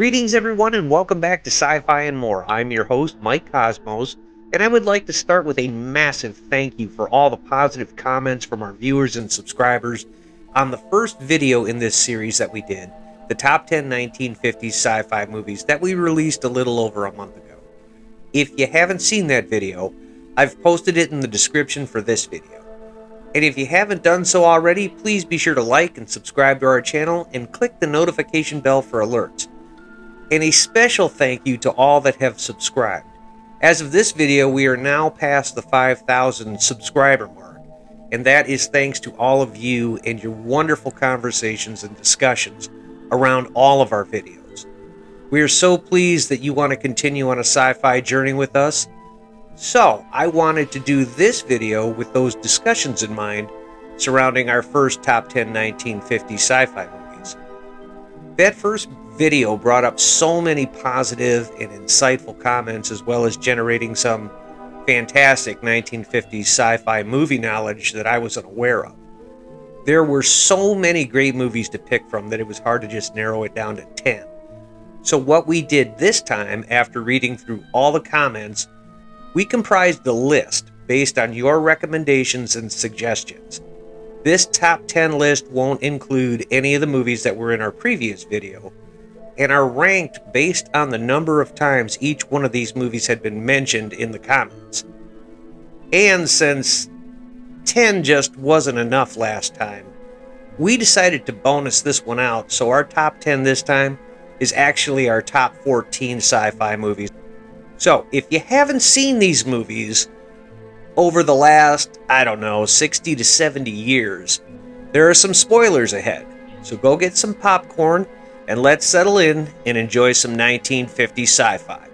Greetings, everyone, and welcome back to Sci-Fi and More. I'm your host, Mike Cosmos, and I would like to start with a massive thank you for all the positive comments from our viewers and subscribers on the first video in this series that we did, the Top 10 1950s Sci-Fi Movies that we released a little over a month ago. If you haven't seen that video, I've posted it in the description for this video. And if you haven't done so already, please be sure to like and subscribe to our channel and click the notification bell for alerts. And a special thank you to all that have subscribed. As of this video, we are now past the 5,000 subscriber mark, and that is thanks to all of you and your wonderful conversations and discussions around all of our videos. We are so pleased that you want to continue on a sci-fi journey with us. So, I wanted to do this video with those discussions in mind surrounding our first Top 10 1950 sci-fi movies. That first video brought up so many positive and insightful comments, as well as generating some fantastic 1950s sci-fi movie knowledge that I wasn't aware of. There were so many great movies to pick from that it was hard to just narrow it down to 10. So what we did this time, after reading through all the comments, we comprised a list based on your recommendations and suggestions. This top 10 list won't include any of the movies that were in our previous video, and are ranked based on the number of times each one of these movies had been mentioned in the comments. And since 10 just wasn't enough last time, we decided to bonus this one out, so our top 10 this time is actually our top 14 sci-fi movies. So, if you haven't seen these movies over the last, 60 to 70 years, there are some spoilers ahead. So go get some popcorn, and let's settle in and enjoy some 1950 sci-fi.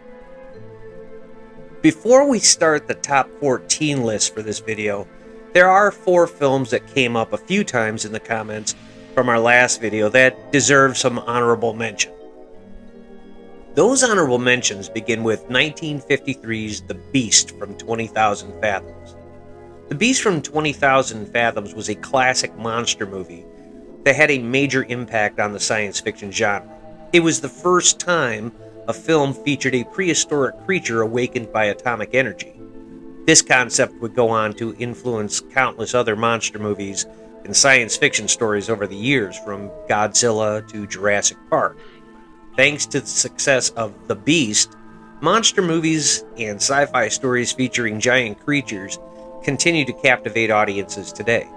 Before we start the top 14 list for this video, there are 4 films that came up a few times in the comments from our last video that deserve some honorable mention. Those honorable mentions begin with 1953's The Beast from 20,000 Fathoms. The Beast from 20,000 Fathoms was a classic monster movie that had a major impact on the science fiction genre. It was the first time a film featured a prehistoric creature awakened by atomic energy. This concept would go on to influence countless other monster movies and science fiction stories over the years, from Godzilla to Jurassic Park. Thanks to the success of The Beast, monster movies and sci-fi stories featuring giant creatures continue to captivate audiences today.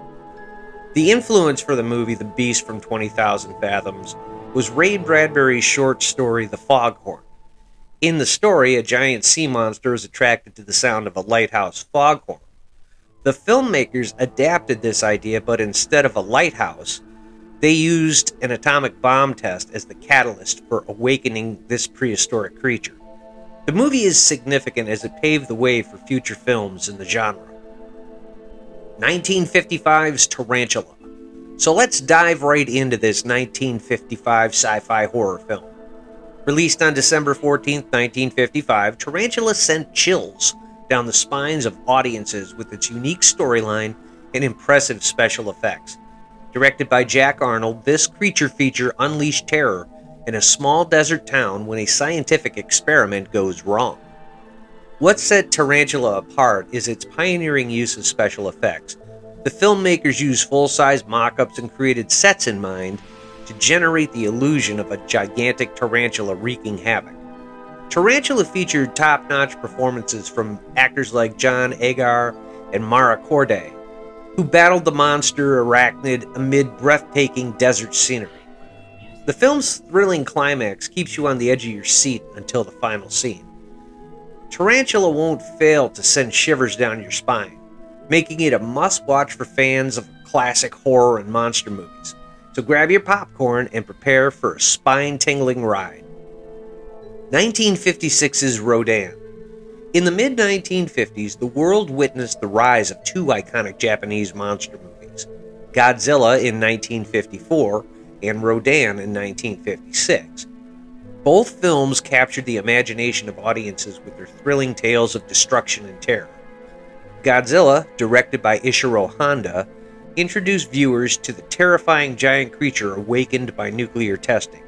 The influence for the movie The Beast from 20,000 Fathoms was Ray Bradbury's short story The Foghorn. In the story, a giant sea monster is attracted to the sound of a lighthouse foghorn. The filmmakers adapted this idea, but instead of a lighthouse, they used an atomic bomb test as the catalyst for awakening this prehistoric creature. The movie is significant as it paved the way for future films in the genre. 1955's Tarantula. So let's dive right into this 1955 sci-fi horror film. Released on December 14th, 1955, Tarantula sent chills down the spines of audiences with its unique storyline and impressive special effects. Directed by Jack Arnold, this creature feature unleashed terror in a small desert town when a scientific experiment goes wrong. What set Tarantula apart is its pioneering use of special effects. The filmmakers used full-size mock-ups and created sets in mind to generate the illusion of a gigantic tarantula wreaking havoc. Tarantula featured top-notch performances from actors like John Agar and Mara Corday, who battled the monster arachnid amid breathtaking desert scenery. The film's thrilling climax keeps you on the edge of your seat until the final scene. Tarantula won't fail to send shivers down your spine, making it a must-watch for fans of classic horror and monster movies. So grab your popcorn and prepare for a spine-tingling ride. 1956's Rodan. In the mid-1950s, the world witnessed the rise of 2 iconic Japanese monster movies, Godzilla in 1954 and Rodan in 1956. Both films captured the imagination of audiences with their thrilling tales of destruction and terror. Godzilla, directed by Ishiro Honda, introduced viewers to the terrifying giant creature awakened by nuclear testing.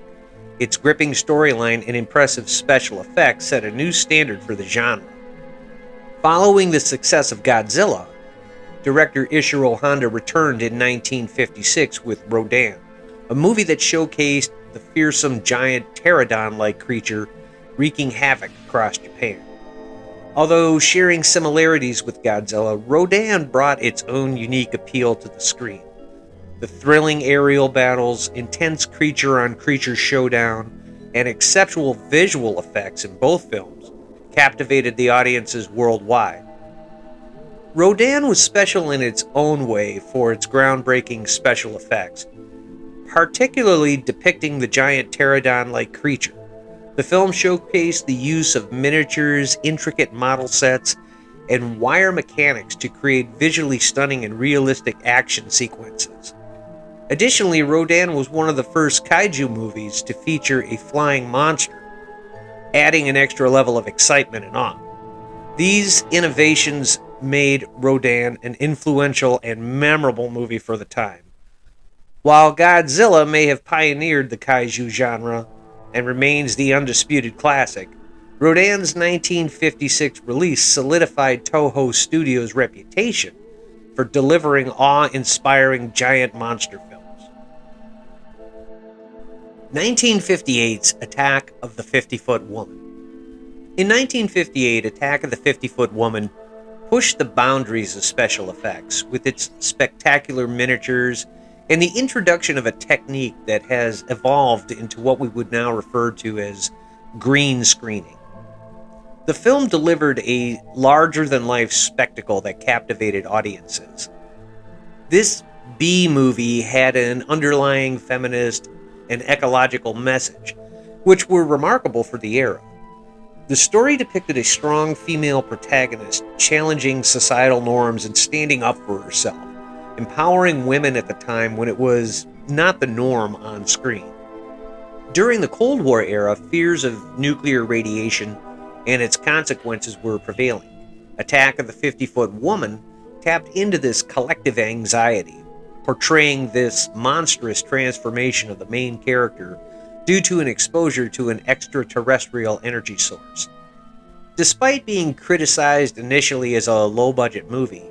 Its gripping storyline and impressive special effects set a new standard for the genre. Following the success of Godzilla, director Ishiro Honda returned in 1956 with Rodan, a movie that showcased the fearsome giant pterodon-like creature wreaking havoc across Japan. Although sharing similarities with Godzilla, Rodan brought its own unique appeal to the screen. The thrilling aerial battles, intense creature-on-creature showdown, and exceptional visual effects in both films captivated the audiences worldwide. Rodan was special in its own way for its groundbreaking special effects, particularly depicting the giant pterodon-like creature. The film showcased the use of miniatures, intricate model sets, and wire mechanics to create visually stunning and realistic action sequences. Additionally, Rodan was one of the first kaiju movies to feature a flying monster, adding an extra level of excitement and awe. These innovations made Rodan an influential and memorable movie for the time. While Godzilla may have pioneered the kaiju genre and remains the undisputed classic, Rodan's 1956 release solidified Toho Studios' reputation for delivering awe-inspiring giant monster films. 1958's Attack of the 50-Foot Woman. In 1958, Attack of the 50-Foot Woman pushed the boundaries of special effects with its spectacular miniatures and the introduction of a technique that has evolved into what we would now refer to as green screening. The film delivered a larger-than-life spectacle that captivated audiences. This B-movie had an underlying feminist and ecological message, which were remarkable for the era. The story depicted a strong female protagonist challenging societal norms and standing up for herself, empowering women at the time when it was not the norm on screen. During the Cold War era, fears of nuclear radiation and its consequences were prevailing. Attack of the 50-Foot Woman tapped into this collective anxiety, portraying this monstrous transformation of the main character due to an exposure to an extraterrestrial energy source. Despite being criticized initially as a low-budget movie,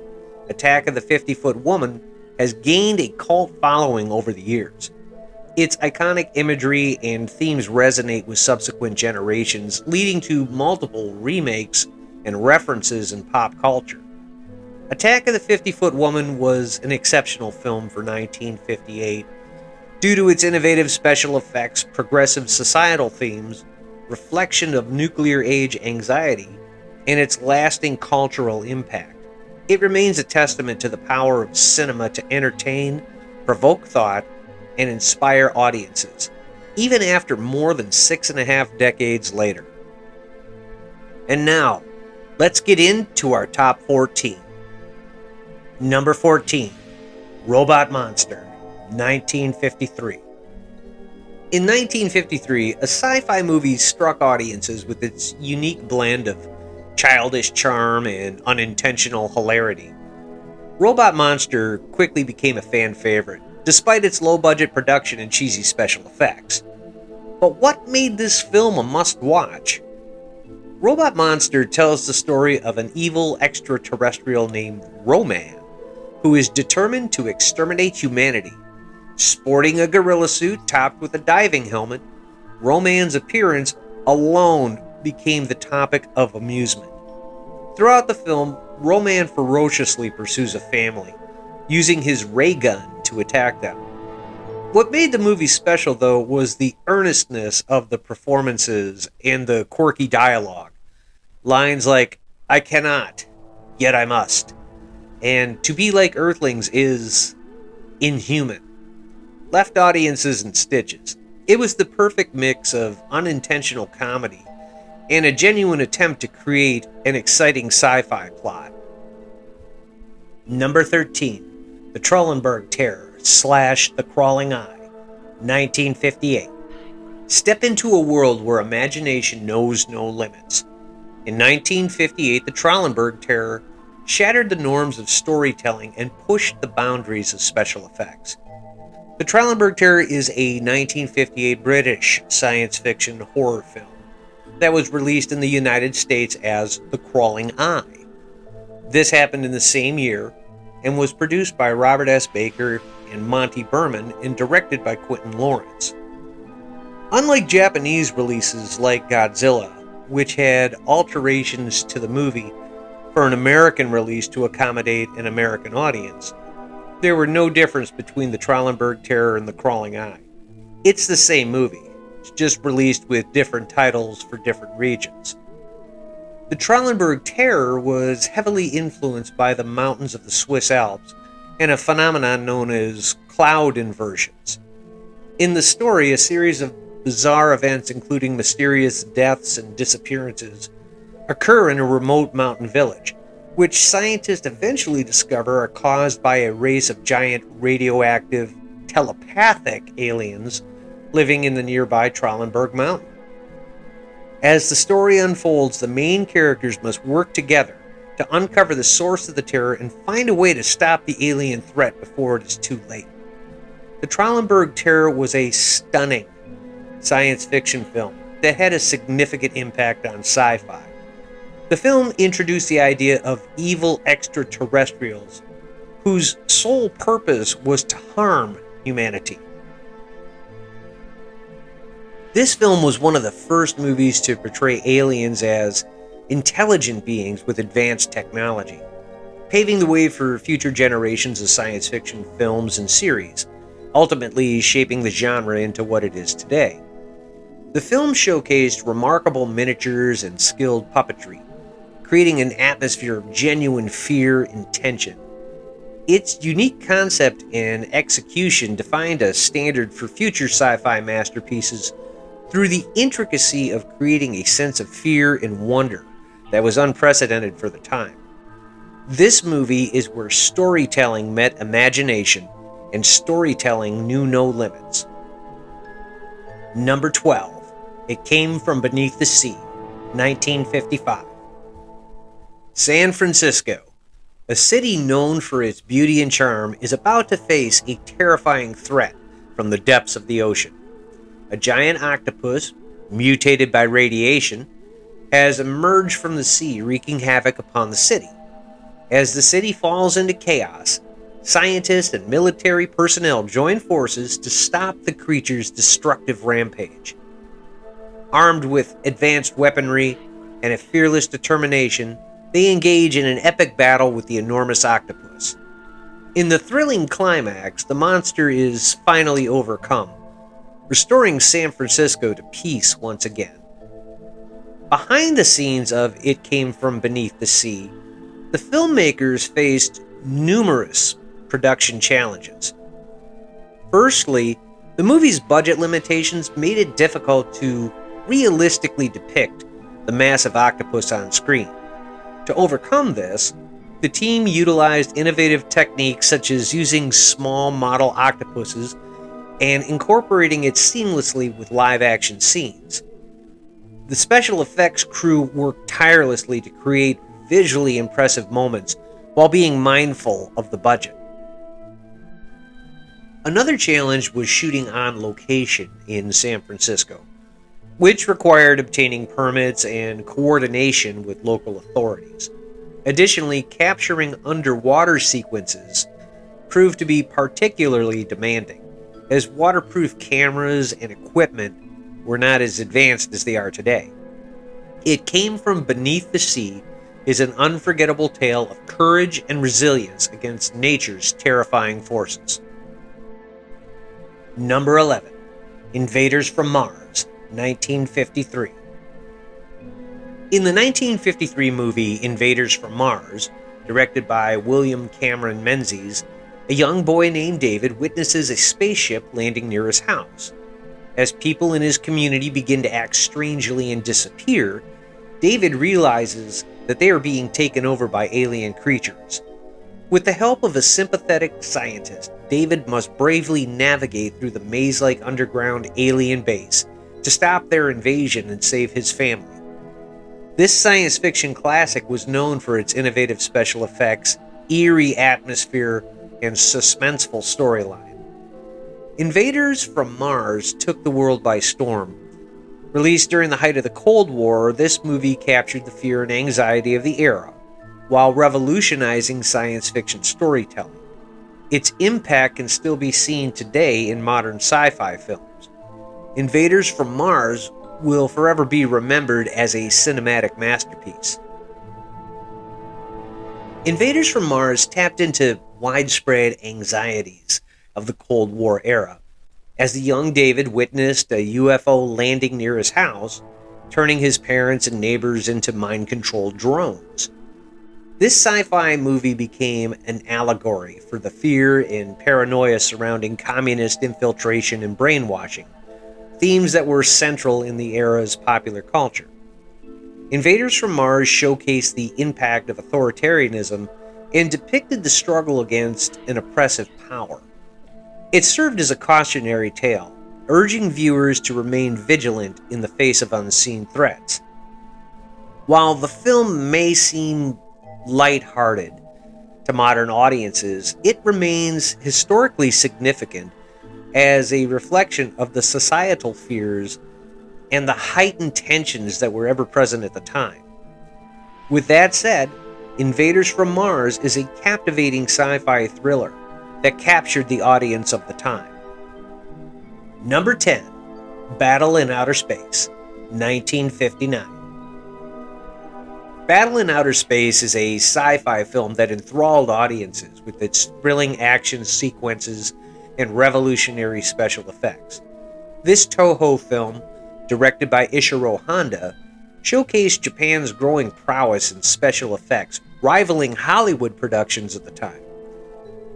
Attack of the 50-Foot Woman has gained a cult following over the years. Its iconic imagery and themes resonate with subsequent generations, leading to multiple remakes and references in pop culture. Attack of the 50-Foot Woman was an exceptional film for 1958 due to its innovative special effects, progressive societal themes, reflection of nuclear age anxiety, and its lasting cultural impact. It remains a testament to the power of cinema to entertain, provoke thought, and inspire audiences, even after more than 6.5 decades later. And now, let's get into our top 14. Number 14, Robot Monster, 1953. In 1953, a sci-fi movie struck audiences with its unique blend of childish charm and unintentional hilarity. Robot Monster quickly became a fan favorite, despite its low-budget production and cheesy special effects. But what made this film a must-watch? Robot Monster tells the story of an evil extraterrestrial named Roman, who is determined to exterminate humanity. Sporting a gorilla suit topped with a diving helmet, Roman's appearance alone became the topic of amusement. Throughout the film, Roman ferociously pursues a family, using his ray gun to attack them. What made the movie special, though, was the earnestness of the performances and the quirky dialogue. Lines like, "I cannot, yet I must," and "to be like Earthlings is inhuman," left audiences in stitches. It was the perfect mix of unintentional comedy and a genuine attempt to create an exciting sci-fi plot. Number 13, The Trollenberg Terror / The Crawling Eye, 1958. Step into a world where imagination knows no limits. In 1958, The Trollenberg Terror shattered the norms of storytelling and pushed the boundaries of special effects. The Trelleborg Terror is a 1958 British science fiction horror film that was released in the United States as The Crawling Eye. This happened in the same year and was produced by Robert S. Baker and Monty Berman and directed by Quentin Lawrence. Unlike Japanese releases like Godzilla, which had alterations to the movie for an American release to accommodate an American audience, there were no difference between the Trelleborg Terror and the Crawling Eye. It's the same movie, it's just released with different titles for different regions. The Trelleborg Terror was heavily influenced by the mountains of the Swiss Alps and a phenomenon known as cloud inversions. In the story, a series of bizarre events, including mysterious deaths and disappearances, occur in a remote mountain village, which scientists eventually discover are caused by a race of giant radioactive, telepathic aliens living in the nearby Trelleborg Mountain. As the story unfolds, the main characters must work together to uncover the source of the terror and find a way to stop the alien threat before it is too late. The Trelleborg Terror was a stunning science fiction film that had a significant impact on sci-fi. The film introduced the idea of evil extraterrestrials whose sole purpose was to harm humanity. This film was one of the first movies to portray aliens as intelligent beings with advanced technology, paving the way for future generations of science fiction films and series, ultimately shaping the genre into what it is today. The film showcased remarkable miniatures and skilled puppetry, creating an atmosphere of genuine fear and tension. Its unique concept and execution defined a standard for future sci-fi masterpieces through the intricacy of creating a sense of fear and wonder that was unprecedented for the time. This movie is where storytelling met imagination, and storytelling knew no limits. Number 12. It Came from Beneath the Sea, 1955. San Francisco, a city known for its beauty and charm, is about to face a terrifying threat from the depths of the ocean. A giant octopus, mutated by radiation, has emerged from the sea, wreaking havoc upon the city. As the city falls into chaos, scientists and military personnel join forces to stop the creature's destructive rampage. Armed with advanced weaponry and a fearless determination, they engage in an epic battle with the enormous octopus. In the thrilling climax, the monster is finally overcome, restoring San Francisco to peace once again. Behind the scenes of It Came from Beneath the Sea, the filmmakers faced numerous production challenges. Firstly, the movie's budget limitations made it difficult to realistically depict the massive octopus on screen. To overcome this, the team utilized innovative techniques such as using small model octopuses and incorporating it seamlessly with live-action scenes. The special effects crew worked tirelessly to create visually impressive moments while being mindful of the budget. Another challenge was shooting on location in San Francisco, which required obtaining permits and coordination with local authorities. Additionally, capturing underwater sequences proved to be particularly demanding, as waterproof cameras and equipment were not as advanced as they are today. It Came from Beneath the Sea is an unforgettable tale of courage and resilience against nature's terrifying forces. Number 11. Invaders from Mars, 1953. In the 1953 movie Invaders from Mars, directed by William Cameron Menzies, a young boy named David witnesses a spaceship landing near his house. As people in his community begin to act strangely and disappear, David realizes that they are being taken over by alien creatures. With the help of a sympathetic scientist, David must bravely navigate through the maze-like underground alien base to stop their invasion and save his family. This science fiction classic was known for its innovative special effects, eerie atmosphere, and suspenseful storyline. Invaders from Mars took the world by storm. Released during the height of the Cold War, this movie captured the fear and anxiety of the era, while revolutionizing science fiction storytelling. Its impact can still be seen today in modern sci-fi films. Invaders from Mars will forever be remembered as a cinematic masterpiece. Invaders from Mars tapped into widespread anxieties of the Cold War era, as the young David witnessed a UFO landing near his house, turning his parents and neighbors into mind-controlled drones. This sci-fi movie became an allegory for the fear and paranoia surrounding communist infiltration and brainwashing, themes that were central in the era's popular culture. Invaders from Mars showcased the impact of authoritarianism and depicted the struggle against an oppressive power. It served as a cautionary tale, urging viewers to remain vigilant in the face of unseen threats. While the film may seem lighthearted to modern audiences, it remains historically significant as a reflection of the societal fears and the heightened tensions that were ever present at the time. With that said, Invaders from Mars is a captivating sci-fi thriller that captured the audience of the time. Number 10, Battle in Outer Space, 1959. Battle in Outer Space is a sci-fi film that enthralled audiences with its thrilling action sequences and revolutionary special effects. This Toho film, directed by Ishiro Honda, showcased Japan's growing prowess in special effects, rivaling Hollywood productions at the time.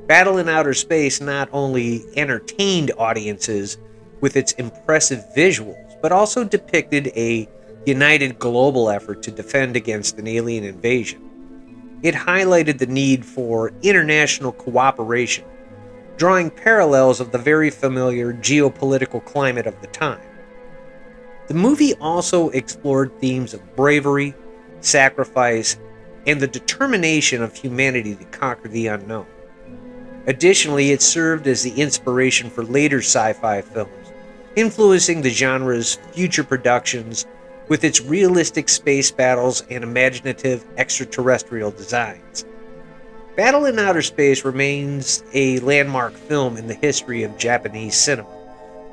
Battle in Outer Space not only entertained audiences with its impressive visuals, but also depicted a united global effort to defend against an alien invasion. It highlighted the need for international cooperation, drawing parallels of the very familiar geopolitical climate of the time. The movie also explored themes of bravery, sacrifice, and the determination of humanity to conquer the unknown. Additionally, it served as the inspiration for later sci-fi films, influencing the genre's future productions with its realistic space battles and imaginative extraterrestrial designs. Battle in Outer Space remains a landmark film in the history of Japanese cinema,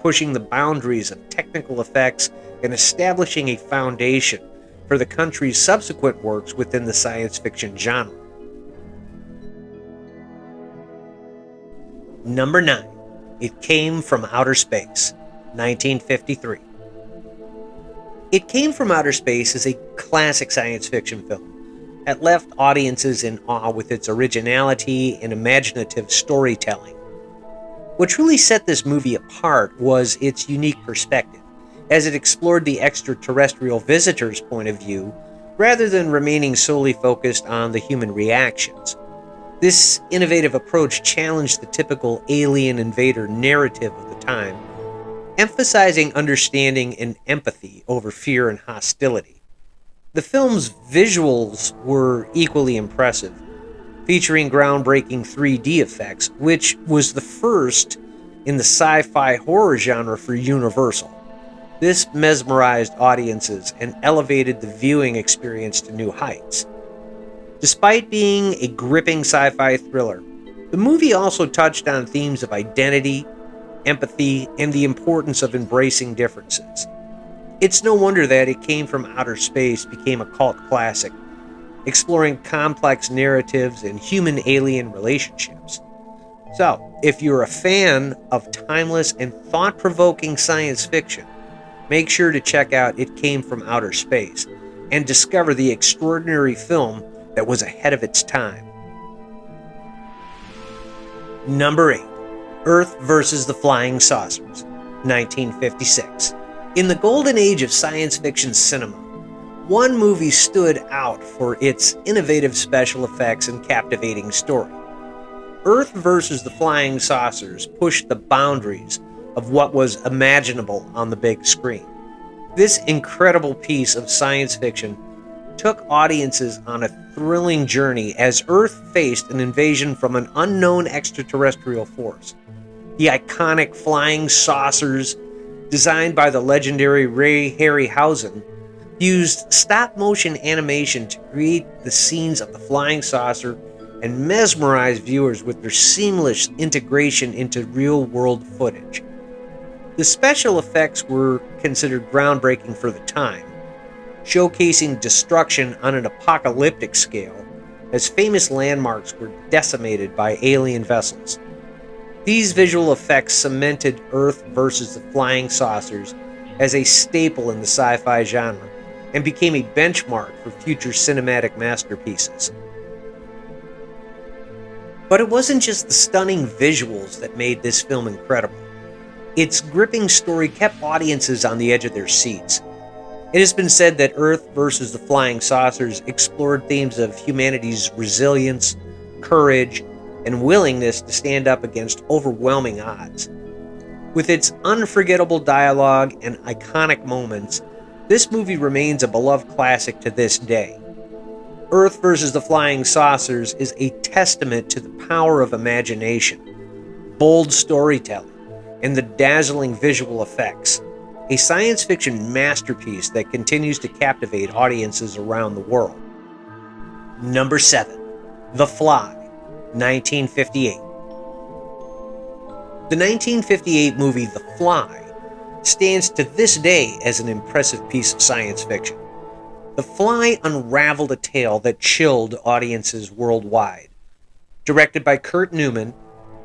pushing the boundaries of technical effects and establishing a foundation for the country's subsequent works within the science fiction genre. Number 9. It Came from Outer Space, 1953. It Came from Outer Space is a classic science fiction film that left audiences in awe with its originality and imaginative storytelling. What truly set this movie apart was its unique perspective, as it explored the extraterrestrial visitor's point of view rather than remaining solely focused on the human reactions. This innovative approach challenged the typical alien invader narrative of the time, emphasizing understanding and empathy over fear and hostility. The film's visuals were equally impressive, featuring groundbreaking 3D effects, which was the first in the sci-fi horror genre for Universal. This mesmerized audiences and elevated the viewing experience to new heights. Despite being a gripping sci-fi thriller, the movie also touched on themes of identity, empathy, and the importance of embracing differences. It's no wonder that It Came from Outer Space became a cult classic, exploring complex narratives and human-alien relationships. So, if you're a fan of timeless and thought-provoking science fiction, make sure to check out It Came from Outer Space and discover the extraordinary film that was ahead of its time. Number 8. Earth versus the Flying Saucers, 1956. In the golden age of science fiction cinema, one movie stood out for its innovative special effects and captivating story. Earth versus the Flying Saucers pushed the boundaries of what was imaginable on the big screen. This incredible piece of science fiction took audiences on a thrilling journey as Earth faced an invasion from an unknown extraterrestrial force. The iconic flying saucers, designed by the legendary Ray Harryhausen, used stop-motion animation to create the scenes of the flying saucer and mesmerize viewers with their seamless integration into real-world footage. The special effects were considered groundbreaking for the time, showcasing destruction on an apocalyptic scale as famous landmarks were decimated by alien vessels. These visual effects cemented Earth versus the flying saucers as a staple in the sci-fi genre and became a benchmark for future cinematic masterpieces. But it wasn't just the stunning visuals that made this film incredible. Its gripping story kept audiences on the edge of their seats. It has been said that Earth versus the Flying Saucers explored themes of humanity's resilience, courage, and willingness to stand up against overwhelming odds. With its unforgettable dialogue and iconic moments, this movie remains a beloved classic to this day. Earth versus the Flying Saucers is a testament to the power of imagination, bold storytelling, and the dazzling visual effects, a science fiction masterpiece that continues to captivate audiences around the world. Number 7. The Fly, 1958. The 1958 movie The Fly stands to this day as an impressive piece of science fiction. The Fly unraveled a tale that chilled audiences worldwide. Directed by Kurt Newman,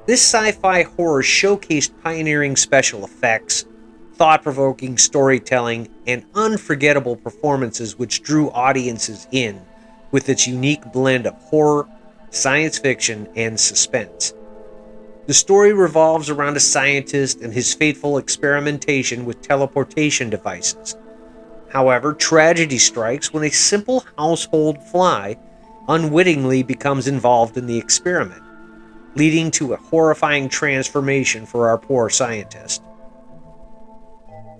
this sci-fi horror showcased pioneering special effects, thought-provoking storytelling, and unforgettable performances which drew audiences in with its unique blend of horror, science fiction, and suspense. The story revolves around a scientist and his fateful experimentation with teleportation devices. However, tragedy strikes when a simple household fly unwittingly becomes involved in the experiment, leading to a horrifying transformation for our poor scientist.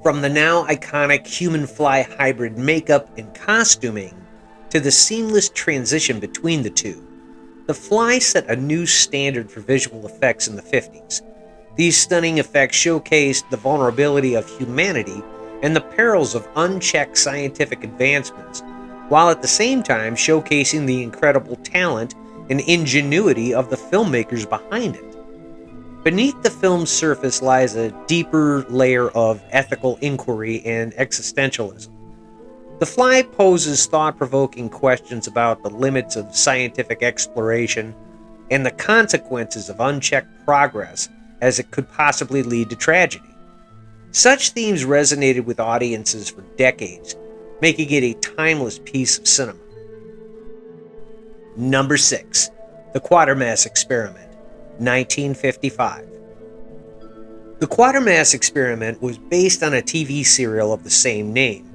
From the now iconic human-fly hybrid makeup and costuming to the seamless transition between the two, The Fly set a new standard for visual effects in the 50s. These stunning effects showcased the vulnerability of humanity and the perils of unchecked scientific advancements, while at the same time showcasing the incredible talent and ingenuity of the filmmakers behind it. Beneath the film's surface lies a deeper layer of ethical inquiry and existentialism. The Fly poses thought-provoking questions about the limits of scientific exploration and the consequences of unchecked progress, as it could possibly lead to tragedy. Such themes resonated with audiences for decades, making it a timeless piece of cinema. Number 6. The Quatermass Experiment, 1955. The Quatermass Experiment was based on a TV serial of the same name,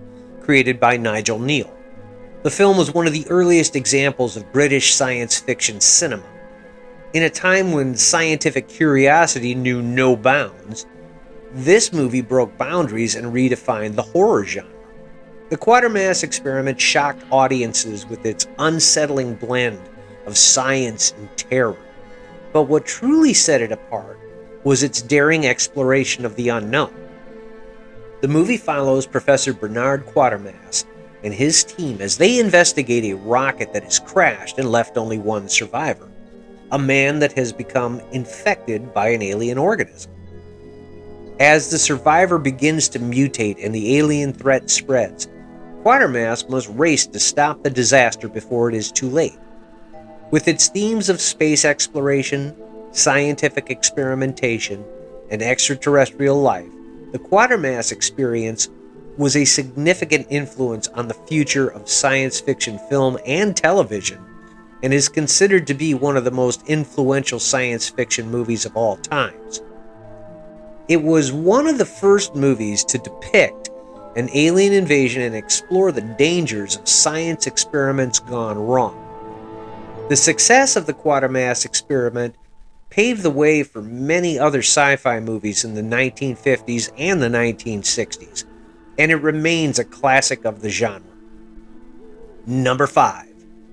created by Nigel Kneale. The film was one of the earliest examples of British science fiction cinema. In a time when scientific curiosity knew no bounds, this movie broke boundaries and redefined the horror genre. The Quatermass Experiment shocked audiences with its unsettling blend of science and terror. But what truly set it apart was its daring exploration of the unknown. The movie follows Professor Bernard Quatermass and his team as they investigate a rocket that has crashed and left only one survivor, a man that has become infected by an alien organism. As the survivor begins to mutate and the alien threat spreads, Quatermass must race to stop the disaster before it is too late. With its themes of space exploration, scientific experimentation, and extraterrestrial life, the Quatermass experience was a significant influence on the future of science fiction film and television, and is considered to be one of the most influential science fiction movies of all times. It was one of the first movies to depict an alien invasion and explore the dangers of science experiments gone wrong. The success of the Quatermass Experiment paved the way for many other sci-fi movies in the 1950s and the 1960s, and it remains a classic of the genre. Number 5.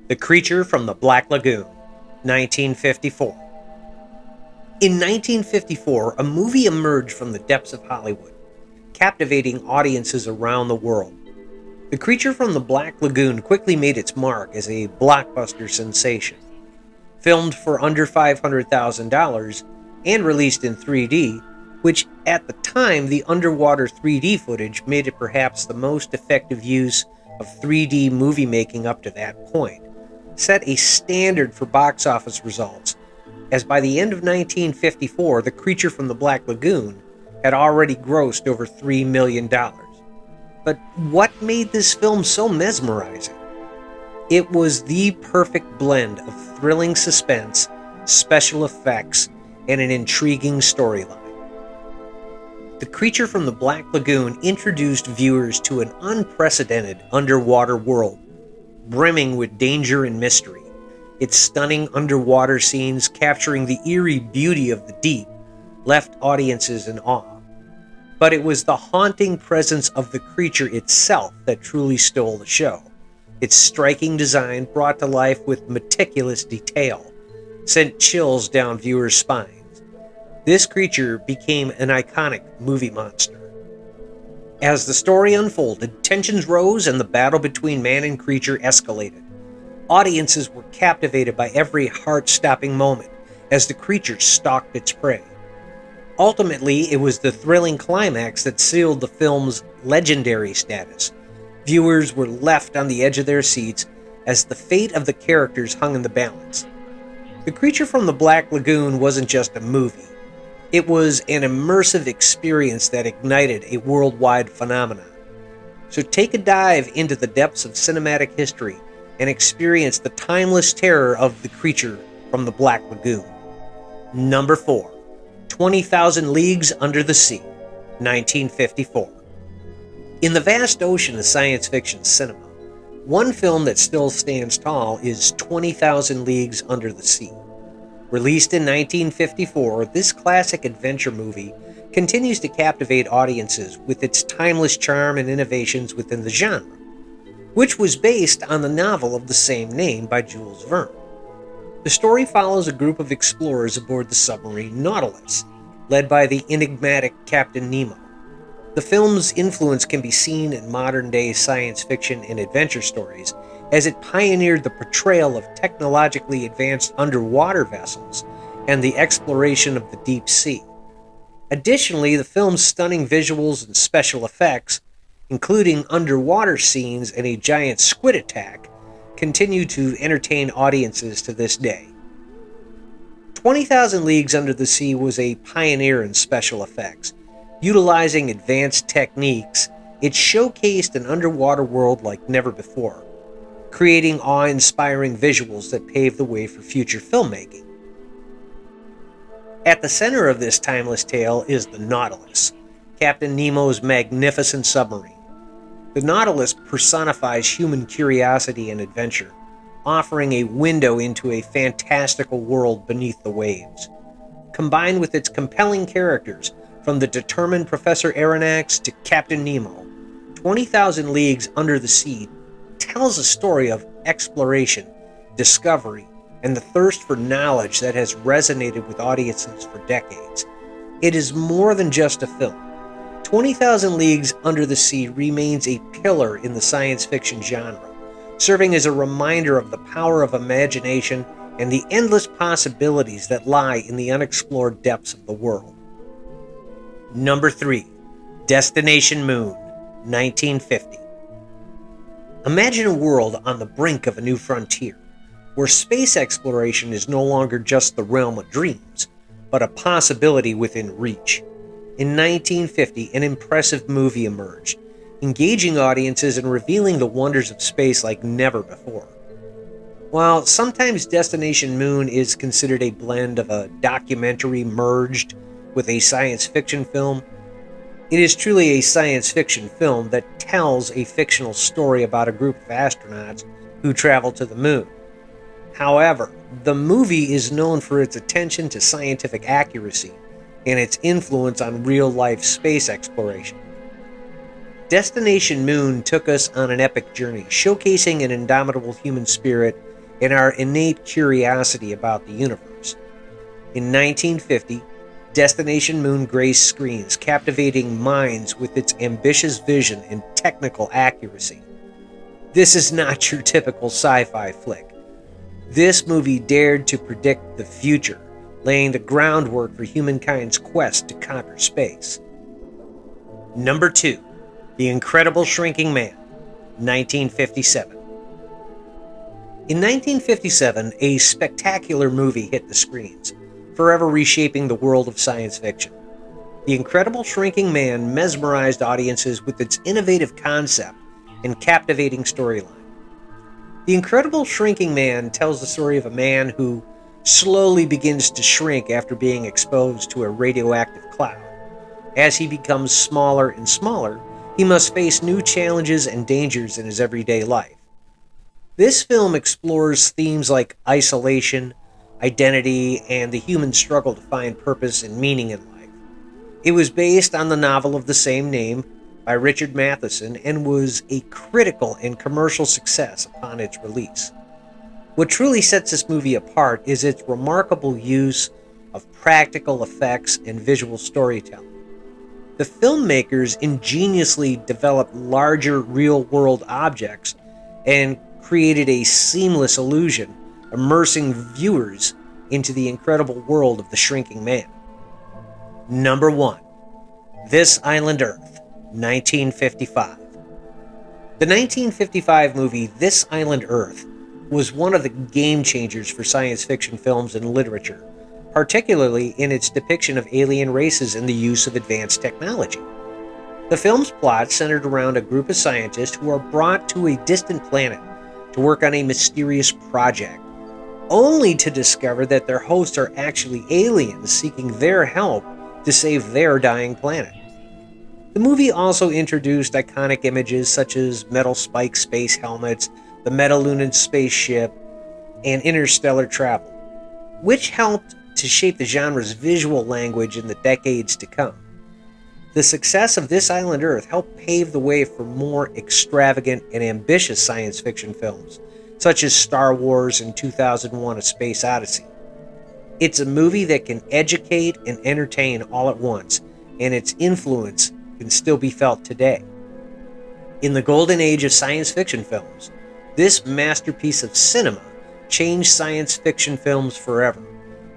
The Creature from the Black Lagoon, 1954. In 1954, a movie emerged from the depths of Hollywood, captivating audiences around the world. The Creature from the Black Lagoon quickly made its mark as a blockbuster sensation. Filmed for under $500,000 and released in 3D, which at the time the underwater 3D footage made it perhaps the most effective use of 3D movie making up to that point, set a standard for box office results, as by the end of 1954, The Creature from the Black Lagoon had already grossed over $3 million. But what made this film so mesmerizing? It was the perfect blend of thrilling suspense, special effects, and an intriguing storyline. The Creature from the Black Lagoon introduced viewers to an unprecedented underwater world, brimming with danger and mystery. Its stunning underwater scenes capturing the eerie beauty of the deep left audiences in awe. But it was the haunting presence of the creature itself that truly stole the show. Its striking design, brought to life with meticulous detail, sent chills down viewers' spines. This creature became an iconic movie monster. As the story unfolded, tensions rose and the battle between man and creature escalated. Audiences were captivated by every heart-stopping moment as the creature stalked its prey. Ultimately, it was the thrilling climax that sealed the film's legendary status. Viewers were left on the edge of their seats as the fate of the characters hung in the balance. The Creature from the Black Lagoon wasn't just a movie. It was an immersive experience that ignited a worldwide phenomenon. So take a dive into the depths of cinematic history and experience the timeless terror of The Creature from the Black Lagoon. Number 4. 20,000 Leagues Under the Sea, 1954. In the vast ocean of science fiction cinema, one film that still stands tall is 20,000 Leagues Under the Sea. Released in 1954, this classic adventure movie continues to captivate audiences with its timeless charm and innovations within the genre, which was based on the novel of the same name by Jules Verne. The story follows a group of explorers aboard the submarine Nautilus, led by the enigmatic Captain Nemo. The film's influence can be seen in modern-day science fiction and adventure stories, as it pioneered the portrayal of technologically advanced underwater vessels and the exploration of the deep sea. Additionally, the film's stunning visuals and special effects, including underwater scenes and a giant squid attack, continue to entertain audiences to this day. 20,000 Leagues Under the Sea was a pioneer in special effects. Utilizing advanced techniques, it showcased an underwater world like never before, creating awe-inspiring visuals that paved the way for future filmmaking. At the center of this timeless tale is the Nautilus, Captain Nemo's magnificent submarine. The Nautilus personifies human curiosity and adventure, offering a window into a fantastical world beneath the waves. Combined with its compelling characters, from the determined Professor Aronnax to Captain Nemo, 20,000 Leagues Under the Sea tells a story of exploration, discovery, and the thirst for knowledge that has resonated with audiences for decades. It is more than just a film. 20,000 Leagues Under the Sea remains a pillar in the science fiction genre, serving as a reminder of the power of imagination and the endless possibilities that lie in the unexplored depths of the world. Number 3. Destination Moon, 1950. Imagine a world on the brink of a new frontier, where space exploration is no longer just the realm of dreams, but a possibility within reach. In 1950, an impressive movie emerged, engaging audiences and revealing the wonders of space like never before. While sometimes Destination Moon is considered a blend of a documentary merged with a science fiction film, it is truly a science fiction film that tells a fictional story about a group of astronauts who travel to the moon. However, the movie is known for its attention to scientific accuracy and its influence on real-life space exploration. Destination Moon took us on an epic journey, showcasing an indomitable human spirit and our innate curiosity about the universe. In 1950, Destination Moon graced screens, captivating minds with its ambitious vision and technical accuracy. This is not your typical sci-fi flick. This movie dared to predict the future, laying the groundwork for humankind's quest to conquer space. Number 2. The Incredible Shrinking Man, 1957. In 1957, a spectacular movie hit the screens, forever reshaping the world of science fiction. The Incredible Shrinking Man mesmerized audiences with its innovative concept and captivating storyline. The Incredible Shrinking Man tells the story of a man who slowly begins to shrink after being exposed to a radioactive cloud. As he becomes smaller and smaller, he must face new challenges and dangers in his everyday life. This film explores themes like isolation, identity, and the human struggle to find purpose and meaning in life. It was based on the novel of the same name by Richard Matheson and was a critical and commercial success upon its release. What truly sets this movie apart is its remarkable use of practical effects and visual storytelling. The filmmakers ingeniously developed larger real-world objects and created a seamless illusion, immersing viewers into the incredible world of the shrinking man. Number 1. This Island Earth, 1955. The 1955 movie This Island Earth was one of the game changers for science fiction films and literature, particularly in its depiction of alien races and the use of advanced technology. The film's plot centered around a group of scientists who are brought to a distant planet to work on a mysterious project, only to discover that their hosts are actually aliens seeking their help to save their dying planet. The movie also introduced iconic images such as metal spike space helmets, the Metalunan spaceship, and interstellar travel, which helped to shape the genre's visual language in the decades to come. The success of This Island Earth helped pave the way for more extravagant and ambitious science fiction films, such as Star Wars and 2001: A Space Odyssey. It's a movie that can educate and entertain all at once, and its influence can still be felt today. In the golden age of science fiction films, this masterpiece of cinema changed science fiction films forever,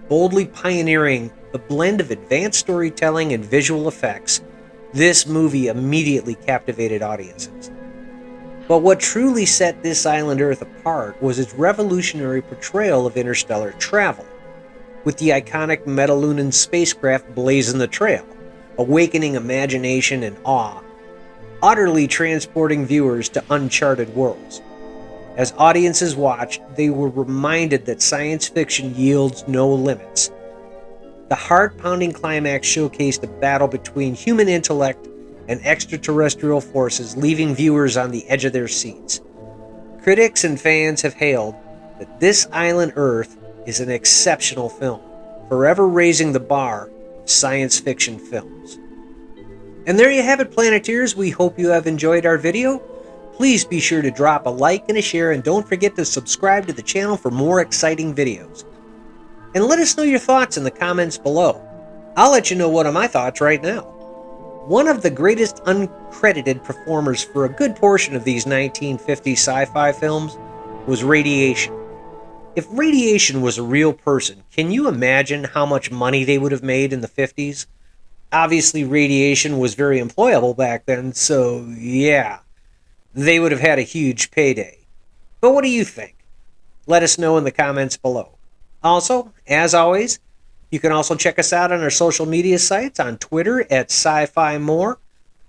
boldly pioneering the blend of advanced storytelling and visual effects. This movie immediately captivated audiences. But what truly set This Island Earth apart was its revolutionary portrayal of interstellar travel, with the iconic Metalunan spacecraft blazing the trail, awakening imagination and awe, utterly transporting viewers to uncharted worlds. As audiences watched, they were reminded that science fiction yields no limits. The heart-pounding climax showcased a battle between human intellect and extraterrestrial forces, leaving viewers on the edge of their seats. Critics and fans have hailed that This Island Earth is an exceptional film, forever raising the bar of science fiction films. And there you have it, Planeteers. We hope you have enjoyed our video. Please be sure to drop a like and a share, and don't forget to subscribe to the channel for more exciting videos. And let us know your thoughts in the comments below. I'll let you know one of my thoughts right now. One of the greatest uncredited performers for a good portion of these 1950s sci-fi films was radiation. If radiation was a real person, can you imagine how much money they would have made in the 50s? Obviously, radiation was very employable back then, so yeah, they would have had a huge payday. But what do you think? Let us know in the comments below. Also, as always, you can also check us out on our social media sites, on Twitter at Sci-Fi More,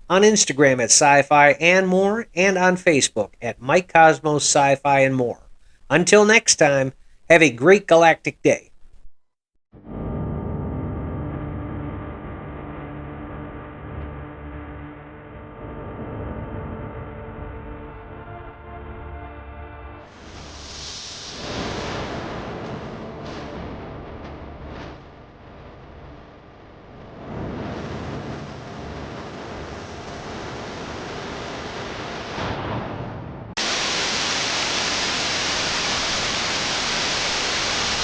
on Instagram at Sci-Fi and More, and on Facebook at Mike Cosmos Sci-Fi and More. Until next time, have a great galactic day.